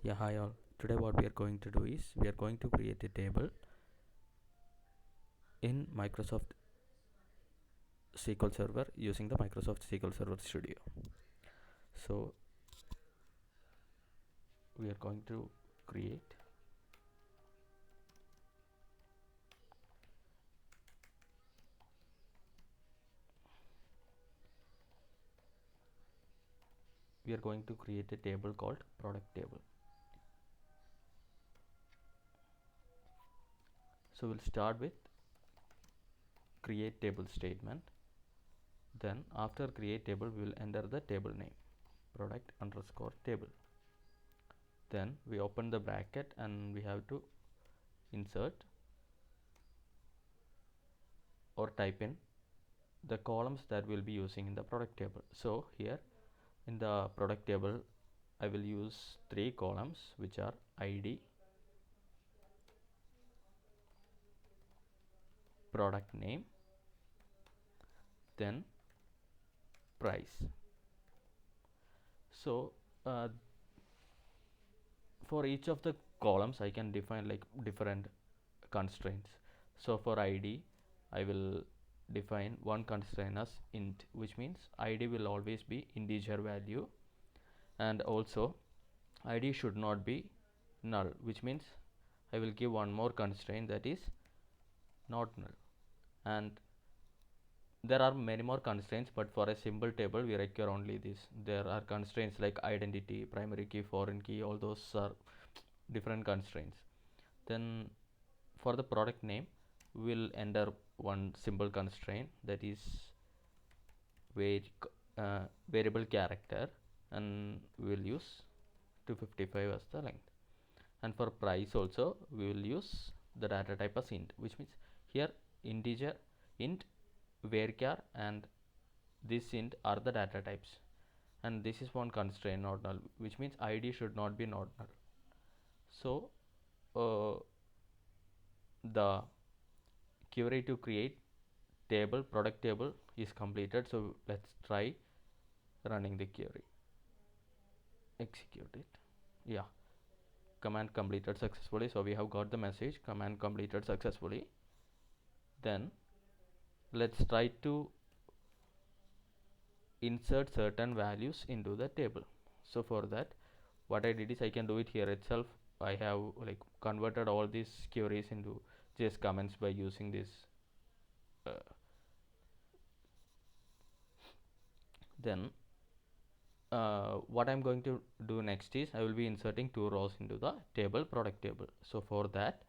Yeah, hi all. Today what we are going to do is we are going to create a table in Microsoft SQL Server using the Microsoft SQL Server Studio. So we are going to create a table called product table. So we'll start with create table statement. Then after create table we will enter the table name product underscore table. Then we open the bracket and we have to insert or type in the columns that we'll be using in the product table. So here in the product table I will use 3 columns, which are ID, product name, then price. So for each of the columns I can define like different constraints. So for ID I will define one constraint as int, which means ID will always be integer value, and also ID should not be null, which means I will give one more constraint, that is not null. And there are many more constraints, but for a simple table we require only this. There are constraints like identity, primary key, foreign key, all those are different constraints. Then for the product name we'll enter one simple constraint, that is variable character, and we will use 255 as the length. And for price also we will use the data type as int, which means here integer, int, varchar and this int are the data types, and this is one constraint not null, which means ID should not be not null. So the query to create table product table is completed. So let's try running the query, execute it. Yeah, command completed successfully. So we have got the message command completed successfully. Then let's try to insert certain values into the table. So for that what I did is I can do it here itself. I have like converted all these queries into just comments by using this then what I'm going to do next is I will be inserting 2 rows into the table product table. So for that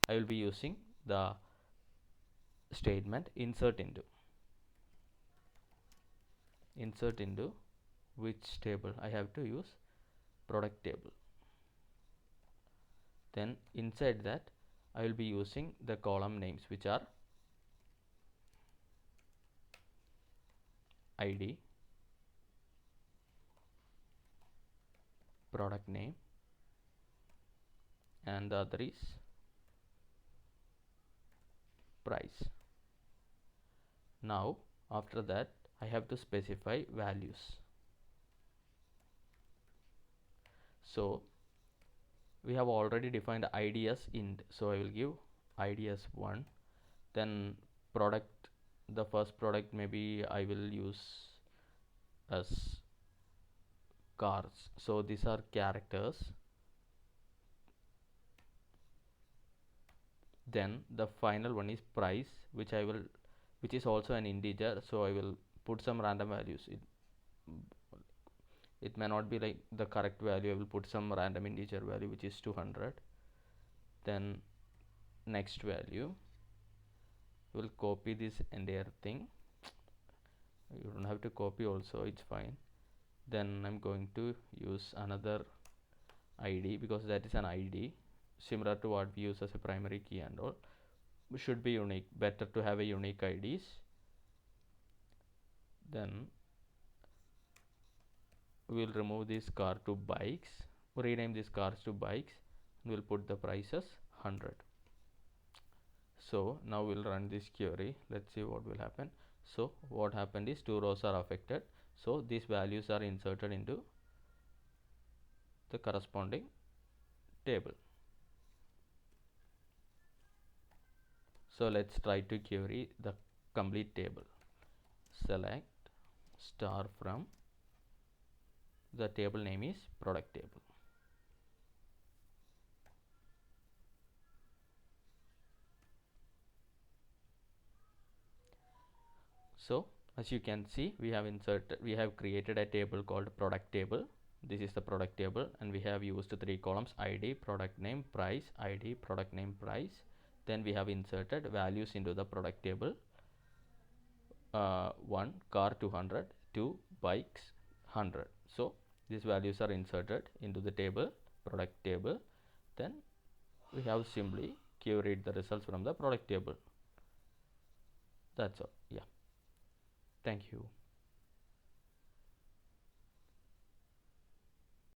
I will be using the statement insert into which table I have to use product table. Then inside that I will be using the column names, which are ID, product name, and the other is price. Now after that I have to specify values. So we have already defined ID as int, so I will give ID as 1. Then product, the first product maybe I will use as cars, so these are characters. Then the final one is price, which is also an integer, so I will put some random values. It may not be like the correct value. I will put some random integer value, which is 200. Then next value, will copy this entire thing. You don't have to copy also, it's fine. Then I'm going to use another ID, because that is an ID similar to what we use as a primary key, and all should be unique. Better to have a unique IDs. Then we'll remove this car to bikes, rename these cars to bikes, and we'll put the price as 100. So now we'll run this query. Let's see what will happen. So what happened is 2 rows are affected, so these values are inserted into the corresponding table. So let's try to query the complete table. Select star from, the table name is product table. So as you can see, we have created a table called product table. This is the product table, and we have used 3 columns: ID, product name, price, ID, product name, price. Then we have inserted values into the product table. 1 car 200, 2 bikes 100. So these values are inserted into the table, product table. Then we have simply queried the results from the product table. That's all. Yeah. Thank you.